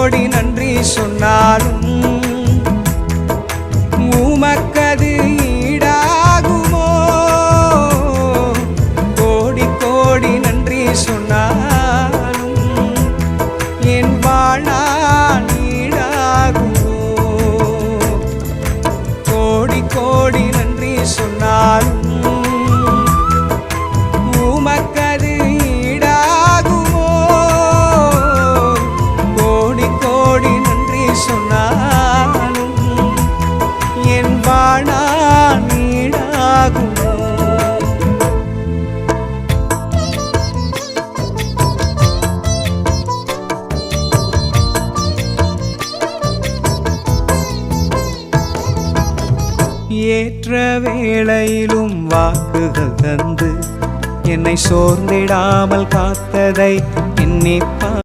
கோடி நன்றி சொன்னாலும் உமக்கது ஈடாகுமோ? கோடி கோடி நன்றி சொன்னாலும் என் வாழ்நாள் ஈடாகுமோ? கோடி கோடி நன்றி சொன்னாலும் உமக்கது ஈடாகுமோ? கோடி கோடி நன்றி சொன்னாலும் என் வாழ்நாள் ஈடாகுமோ? ஏற்ற வேளையிலும் வாக்குகள் தந்து என்னை சோர்ந்திடாமல் காத்ததை எண்ணி